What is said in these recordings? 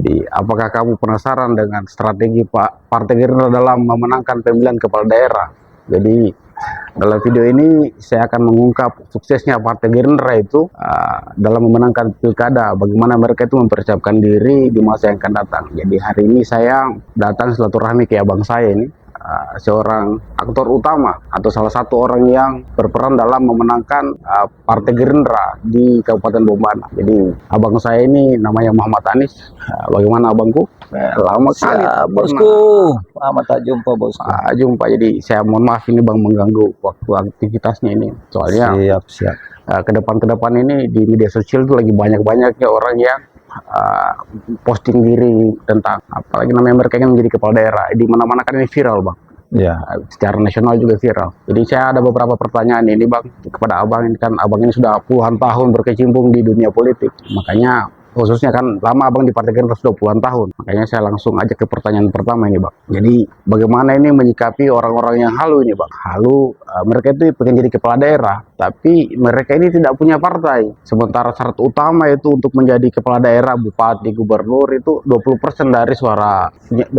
Jadi, apakah kamu penasaran dengan strategi Partai Gerindra dalam memenangkan pemilihan kepala daerah? Jadi, dalam video ini saya akan mengungkap suksesnya Partai Gerindra itu dalam memenangkan pilkada, bagaimana mereka itu mempersiapkan diri di masa yang akan datang. Jadi hari ini saya datang silaturahmi ke abang saya ini, seorang aktor utama atau salah satu orang yang berperan dalam memenangkan Partai Gerindra di Kabupaten Bombana. Jadi abang saya ini namanya Muhammad Anis. Bagaimana abangku? Lama kali bosku, lama tak jumpa bosku. Jumpa. Jadi saya mohon maaf ini bang mengganggu waktu aktivitasnya ini. Soalnya siap. Ke depan ini di media sosial itu lagi banyak-banyaknya orang yang posting diri tentang apalagi namanya mereka yang menjadi kepala daerah di mana-mana kan ini viral bang. Ya. Secara nasional juga viral. Jadi saya ada beberapa pertanyaan ini bang kepada abang. Ini kan abang ini sudah puluhan tahun berkecimpung di dunia politik, makanya khususnya kan lama abang di Partai Gerindra sudah puluhan tahun. Makanya saya langsung aja ke pertanyaan pertama ini bang. Jadi bagaimana ini menyikapi orang-orang yang halu ini bang? Halu, mereka itu pengen jadi kepala daerah, tapi mereka ini tidak punya partai. Sementara syarat utama itu untuk menjadi kepala daerah, bupati, gubernur itu 20% dari suara 20%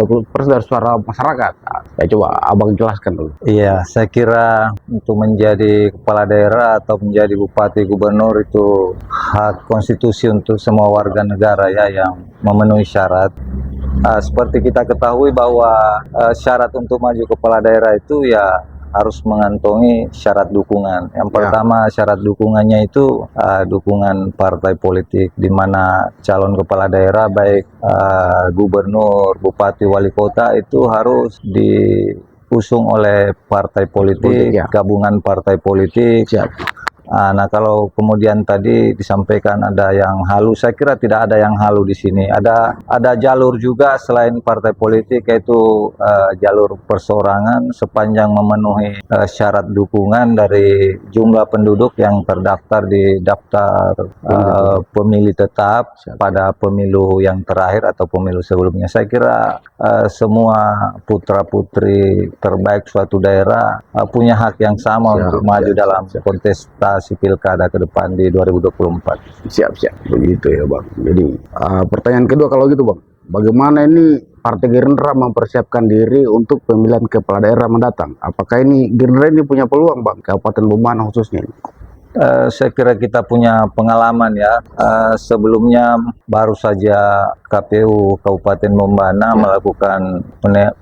dari suara masyarakat. Saya coba abang jelaskan dulu. Iya, saya kira untuk menjadi kepala daerah atau menjadi bupati, gubernur itu hak konstitusi untuk semua warga negara ya yang memenuhi syarat. Seperti kita ketahui bahwa syarat untuk maju kepala daerah itu ya harus mengantongi syarat dukungan. Yang pertama syarat dukungannya itu dukungan partai politik, di mana calon kepala daerah baik gubernur, bupati, wali kota itu harus diusung oleh partai politik, gabungan partai politik. Nah, kalau kemudian tadi disampaikan ada yang halu, saya kira tidak ada yang halu di sini. Ada jalur juga selain partai politik, yaitu jalur perseorangan sepanjang memenuhi syarat dukungan dari jumlah penduduk yang terdaftar di daftar pemilih tetap pada pemilu yang terakhir atau pemilu sebelumnya. Saya kira semua putra-putri terbaik suatu daerah punya hak yang sama untuk maju dalam kontestasi pilkada ke depan di 2024. Siap. Begitu ya bang. Jadi pertanyaan kedua kalau gitu bang, bagaimana ini Partai Gerindra mempersiapkan diri untuk pemilihan kepala daerah mendatang? Apakah ini Gerindra ini punya peluang bang, Kabupaten Bombana khususnya? Saya kira kita punya pengalaman ya. Sebelumnya baru saja KPU Kabupaten Bombana melakukan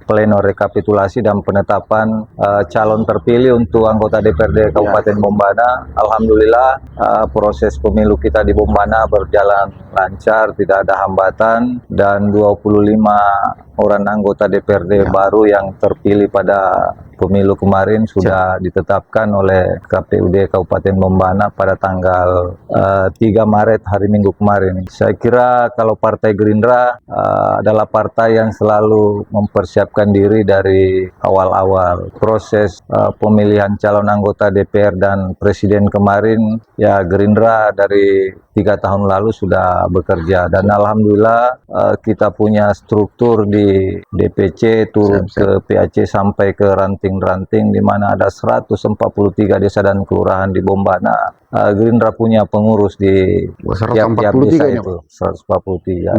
pleno rekapitulasi dan penetapan calon terpilih untuk anggota DPRD Kabupaten Bombana. Alhamdulillah proses pemilu kita di Bombana berjalan lancar, tidak ada hambatan, dan 25 orang anggota DPRD baru yang terpilih pada pemilu kemarin sudah ditetapkan oleh KPUD Kabupaten Bombana pada tanggal 3 Maret hari Minggu kemarin. Saya kira kalau Partai Gerindra adalah partai yang selalu mempersiapkan diri dari awal-awal proses pemilihan calon anggota DPR dan Presiden kemarin. Ya, Gerindra dari 3 tahun lalu sudah bekerja, dan alhamdulillah kita punya struktur di DPC turun ke PAC sampai ke ranting-ranting, di mana ada 143 desa dan kelurahan di Bombana. Gerindra punya pengurus di tiap-tiap desa itu 143,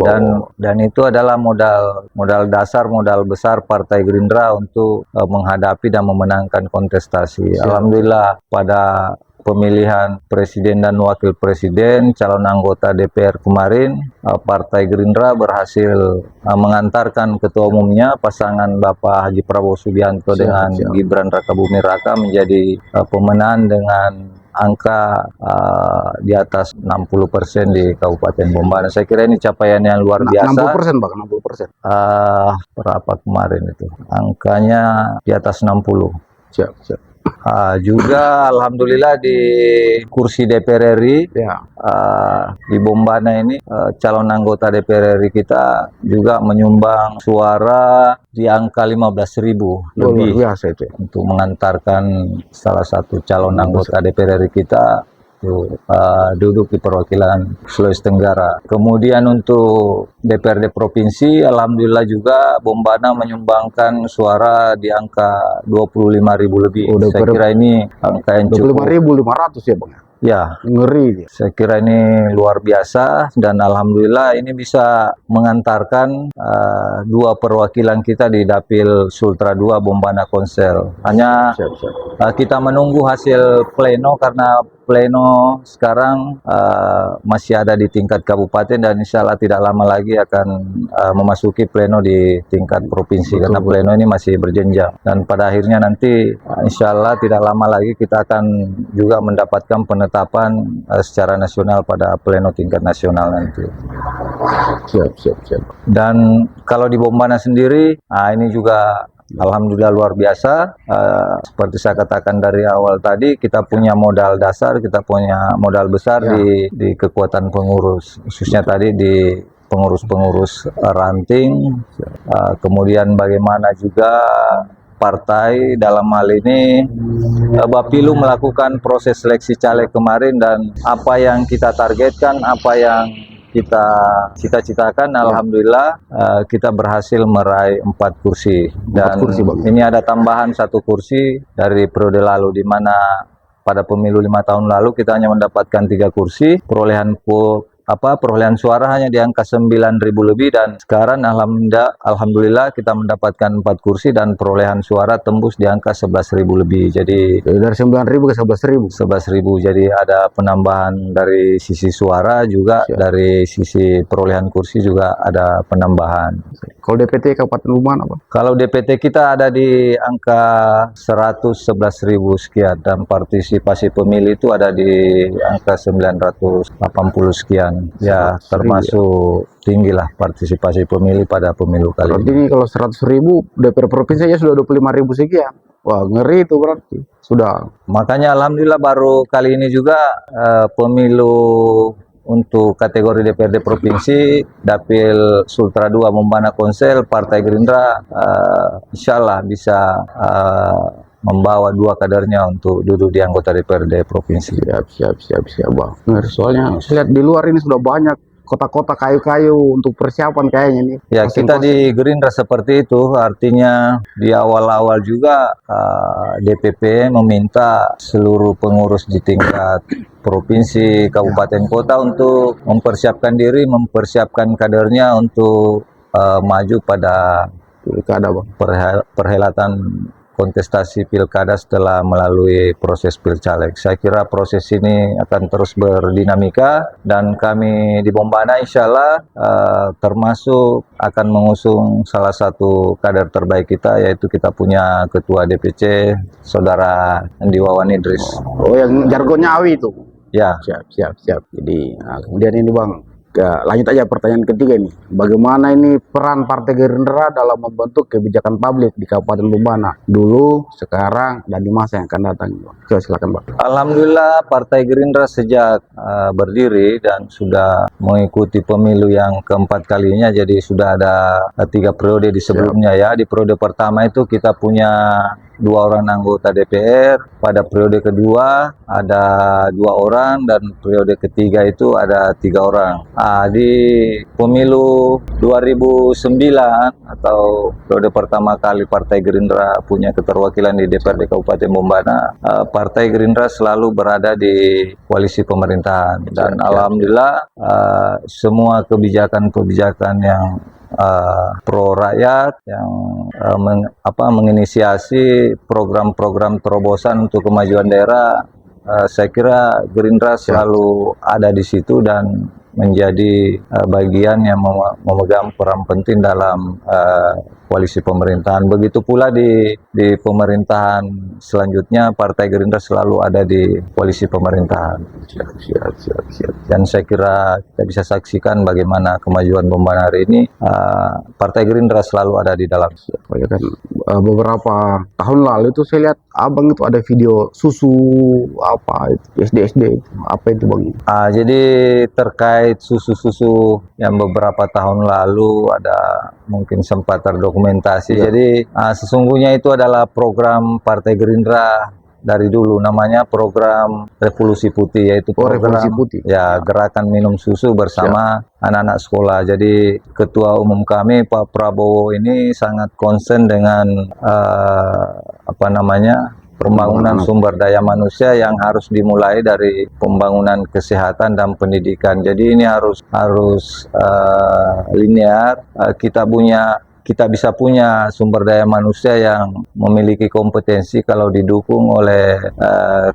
dan itu adalah modal dasar, modal besar Partai Gerindra untuk menghadapi dan memenangkan kontestasi. Alhamdulillah pada pemilihan presiden dan wakil presiden, calon anggota DPR kemarin, Partai Gerindra berhasil mengantarkan ketua umumnya pasangan Bapak Haji Prabowo Subianto dengan Gibran Rakabuming Raka menjadi pemenang dengan angka di atas 60% di Kabupaten Bombana. Saya kira ini capaian yang luar biasa. 60% bang, 60%. Berapa kemarin itu? Angkanya di atas 60. Siap. Juga alhamdulillah di kursi DPR RI di Bombana ini calon anggota DPR RI kita juga menyumbang suara di angka 15.000 lebih biasa itu untuk mengantarkan salah satu calon anggota DPR RI kita duduk di perwakilan Sulawesi Tenggara. Kemudian untuk DPRD Provinsi, alhamdulillah juga Bombana menyumbangkan suara di angka 25.000 lebih. Saya kira ini angka yang cukup. 25.500 ya bang? Ya, Ngeri dia. saya kira ini luar biasa dan alhamdulillah ini bisa mengantarkan dua perwakilan kita di Dapil Sultra II Bombana Konsel. Hanya Siap, siap. kita menunggu hasil pleno karena pleno sekarang masih ada di tingkat kabupaten dan insya Allah tidak lama lagi akan memasuki pleno di tingkat provinsi. Betul, Karena pleno ini masih berjenjang dan pada akhirnya nanti insya Allah tidak lama lagi kita akan juga mendapatkan penetapan secara nasional pada pleno tingkat nasional nanti. Siap, siap, siap. Dan kalau di Bombana sendiri, ini juga alhamdulillah luar biasa. Seperti saya katakan dari awal tadi, kita punya modal dasar, kita punya modal besar Ya. di kekuatan pengurus, khususnya tadi di pengurus-pengurus ranting. Kemudian bagaimana juga partai dalam hal ini Bapilu melakukan proses seleksi caleg kemarin dan apa yang kita targetkan, apa yang kita cita-citakan, alhamdulillah kita berhasil meraih 4 kursi dan 4 kursi, Bang. ini ada tambahan 1 kursi dari periode lalu di mana pada pemilu 5 tahun lalu kita hanya mendapatkan 3 kursi, perolehan suara hanya di angka 9.000 lebih dan sekarang alhamdulillah kita mendapatkan 4 kursi dan perolehan suara tembus di angka 11.000 lebih. Jadi Dari 9.000 ke 11.000. 11.000, jadi ada penambahan dari sisi suara juga. Siap. Dari sisi perolehan kursi juga ada penambahan. Kalau DPT Kabupaten Bombana, Bang? Kalau DPT kita ada di angka 111.000 sekian dan partisipasi pemilih itu ada di angka 980 sekian. Ya, 100.000 termasuk tinggi lah partisipasi pemilih pada pemilu kali Berarti ini. ini kalau 100.000 DPR provinsi aja sudah 25.000 sekian. Wah, ngeri itu berarti. Sudah. Makanya alhamdulillah baru kali ini juga pemilu untuk kategori DPRD Provinsi Dapil Sultra II Bombana Konsel Partai Gerindra insya Allah bisa membawa 2 kadernya untuk duduk di anggota DPRD Provinsi. Siap, Bang. Ngeri, soalnya saya lihat di luar ini sudah banyak kota-kota kayu-kayu untuk persiapan kayaknya nih. Ya, kita di Gerindra seperti itu, artinya di awal-awal juga DPP meminta seluruh pengurus di tingkat provinsi, kabupaten, kota untuk mempersiapkan diri, mempersiapkan kadernya untuk maju pada Pilkada, Bang. perhelatan kontestasi pilkada setelah melalui proses pilcaleg. Saya kira proses ini akan terus berdinamika dan kami di Bombana insya Allah termasuk akan mengusung salah satu kader terbaik kita, yaitu kita punya Ketua DPC Saudara Andi Wawan Idris. Oh, yang jargonnya Awi itu. Ya, Siap. Jadi, kemudian ini, Bang, lanjut aja pertanyaan ketiga ini. Bagaimana ini peran Partai Gerindra dalam membentuk kebijakan publik di Kabupaten Bombana dulu, sekarang, dan di masa yang akan datang? Oke, silakan, Bang. alhamdulillah Partai Gerindra sejak berdiri dan sudah mengikuti pemilu yang keempat kalinya, jadi sudah ada 3 periode di sebelumnya ya. Di periode pertama itu kita punya 2 orang anggota DPR, pada periode kedua ada 2 orang dan periode ketiga itu ada 3 orang. Di pemilu 2009 atau periode pertama kali Partai Gerindra punya keterwakilan di DPRD Kabupaten Bombana, Partai Gerindra selalu berada di koalisi pemerintahan dan alhamdulillah semua kebijakan-kebijakan yang pro rakyat yang menginisiasi program-program terobosan untuk kemajuan daerah, saya kira Gerindra selalu ada di situ dan menjadi bagian yang memegang peran penting dalam koalisi pemerintahan. Begitu pula di pemerintahan selanjutnya Partai Gerindra selalu ada di koalisi pemerintahan. Siap. Dan saya kira kita bisa saksikan bagaimana kemajuan Bombana hari ini, Partai Gerindra selalu ada di dalam. Ya kan, beberapa tahun lalu itu saya lihat Abang itu ada video susu apa itu SD apa itu, Bang? Jadi terkait susu-susu yang beberapa tahun lalu ada mungkin sempat terdokumentasi. Ya. Jadi sesungguhnya itu adalah program Partai Gerindra dari dulu, namanya program Revolusi Putih, yaitu program Revolusi Putih. ya gerakan minum susu bersama anak-anak sekolah. Jadi Ketua Umum kami Pak Prabowo ini sangat concern dengan pembangunan sumber daya manusia yang harus dimulai dari pembangunan kesehatan dan pendidikan. Jadi ini harus linear. Kita bisa punya sumber daya manusia yang memiliki kompetensi kalau didukung oleh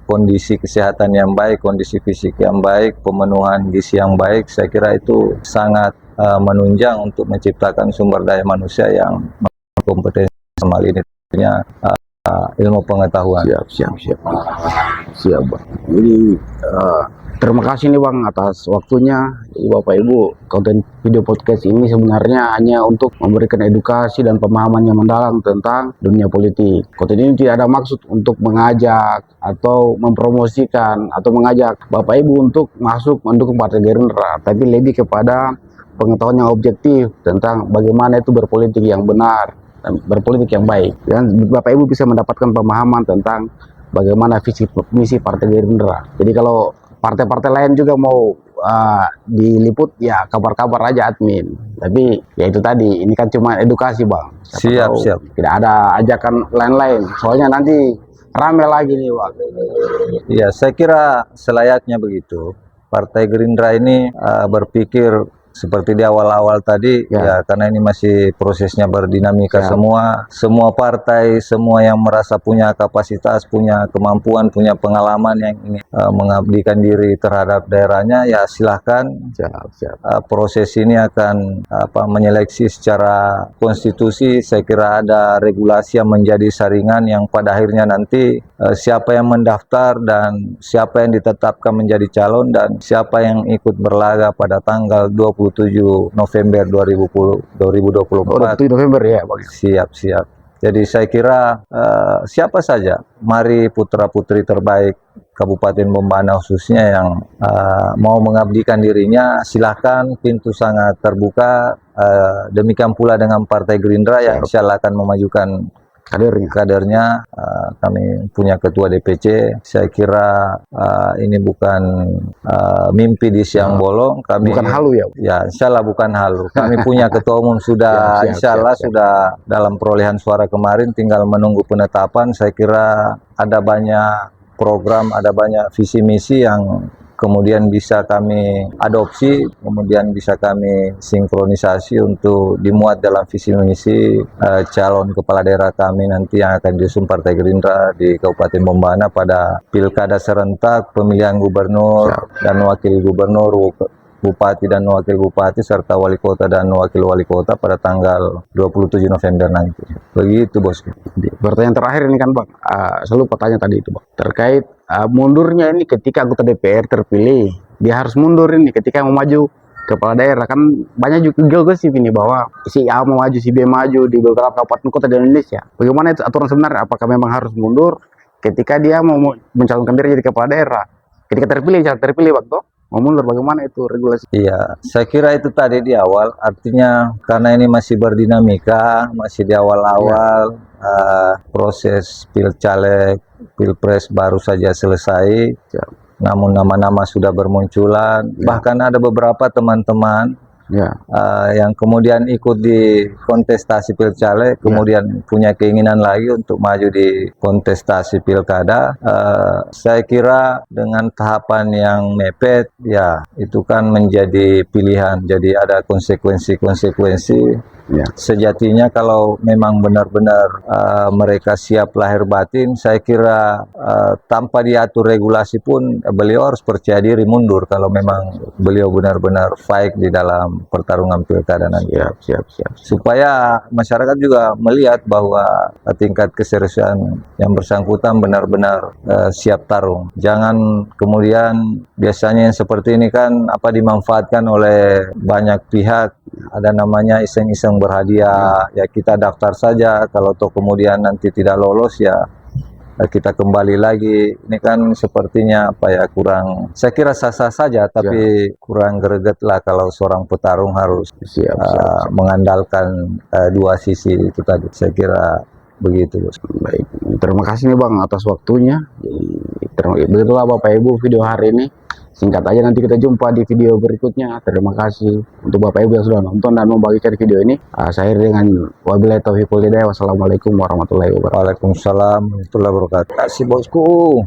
kondisi kesehatan yang baik, kondisi fisik yang baik, pemenuhan gizi yang baik. Saya kira itu sangat menunjang untuk menciptakan sumber daya manusia yang kompetensi. Sama ini tentunya ilmu pengetahuan. Siap Bang. Jadi terima kasih nih Bang atas waktunya. Jadi Bapak Ibu, konten video podcast ini sebenarnya hanya untuk memberikan edukasi dan pemahaman yang mendalam tentang dunia politik. Konten ini tidak ada maksud untuk mengajak atau mempromosikan atau mengajak Bapak Ibu untuk masuk mendukung Partai Gerindra, tapi lebih kepada pengetahuan yang objektif tentang bagaimana itu berpolitik yang benar dan berpolitik yang baik. Dan Bapak Ibu bisa mendapatkan pemahaman tentang bagaimana visi misi Partai Gerindra. Jadi kalau partai-partai lain juga mau diliput, ya kabar-kabar aja admin. Tapi ya itu tadi, ini kan cuma edukasi Bang. Siap. Tidak ada ajakan lain-lain. Soalnya nanti rame lagi nih Bang. Ya, saya kira selayaknya begitu. Partai Gerindra ini berpikir seperti di awal-awal tadi, ya karena ini masih prosesnya berdinamika semua partai, semua yang merasa punya kapasitas, punya kemampuan, punya pengalaman yang ingin mengabdikan diri terhadap daerahnya, ya silahkan. Proses ini akan menyeleksi secara konstitusi. Saya kira ada regulasi yang menjadi saringan yang pada akhirnya nanti siapa yang mendaftar dan siapa yang ditetapkan menjadi calon dan siapa yang ikut berlaga pada tanggal 27 November 2024. 27 November ya Bang. Siap. Jadi saya kira siapa saja, mari putra-putri terbaik Kabupaten Bombana khususnya yang mau mengabdikan dirinya, silahkan, pintu sangat terbuka. Demikian pula dengan Partai Gerindra yang insya Allah akan memajukan kadernya. Kami punya ketua DPC. Saya kira ini bukan mimpi di siang bolong. Kami bukan halu ya? Ya, insya Allah bukan halu. Kami punya ketua umum sudah, insya Allah sudah dalam perolehan suara kemarin, tinggal menunggu penetapan. Saya kira ada banyak program, ada banyak visi misi yang kemudian bisa kami adopsi, kemudian bisa kami sinkronisasi untuk dimuat dalam visi misi calon kepala daerah kami nanti yang akan diusung Partai Gerindra di Kabupaten Bombana pada pilkada serentak, pemilihan gubernur dan wakil gubernur, bupati dan wakil bupati, serta wali kota dan wakil wali kota pada tanggal 27 November nanti. Begitu Bosku. Pertanyaan terakhir ini kan Bang, selalu pertanyaan tadi itu Bang, terkait mundurnya ini ketika anggota DPR terpilih, dia harus mundur ini ketika mau maju kepala daerah. Kan banyak juga gosip ini bahwa si A mau maju, si B maju di beberapa kabupaten kota di Indonesia. Bagaimana itu aturan sebenarnya? Apakah memang harus mundur ketika dia mau mencalonkan diri jadi kepala daerah? Ketika terpilih Bang, toh mau mundur, bagaimana itu regulasi? Iya, saya kira itu tadi di awal, artinya karena ini masih berdinamika, masih di awal-awal, proses pilcaleg, pilpres baru saja selesai, namun nama-nama sudah bermunculan, bahkan ada beberapa teman-teman yang kemudian ikut di kontestasi pilcaleg, kemudian punya keinginan lagi untuk maju di kontestasi pilkada. Saya kira dengan tahapan yang mepet, ya itu kan menjadi pilihan, jadi ada konsekuensi. Sejatinya kalau memang benar-benar mereka siap lahir batin, saya kira tanpa diatur regulasi pun beliau harus percaya diri mundur kalau memang beliau benar-benar fight di dalam pertarungan pilkada nanti. Siap. Supaya masyarakat juga melihat bahwa tingkat keseriusan yang bersangkutan benar-benar siap tarung. Jangan kemudian biasanya yang seperti ini kan dimanfaatkan oleh banyak pihak, ada namanya iseng-iseng berhadiah, ya kita daftar saja, kalau toh kemudian nanti tidak lolos ya kita kembali lagi. Ini kan sepertinya kurang, saya kira sah-sah saja, tapi kurang greget lah kalau seorang petarung harus mengandalkan dua sisi itu tadi. Saya kira begitu. Baik, terima kasih nih Bang atas waktunya. Begitulah Bapak Ibu video hari ini. Singkat aja, nanti kita jumpa di video berikutnya. Terima kasih untuk Bapak Ibu yang sudah nonton dan membagikan video ini. Saya dengan wabillahi taufiq wal hidayah. Wassalamualaikum warahmatullahi wabarakatuh. Waalaikumsalam warahmatullahi wabarakatuh. Kasih bosku.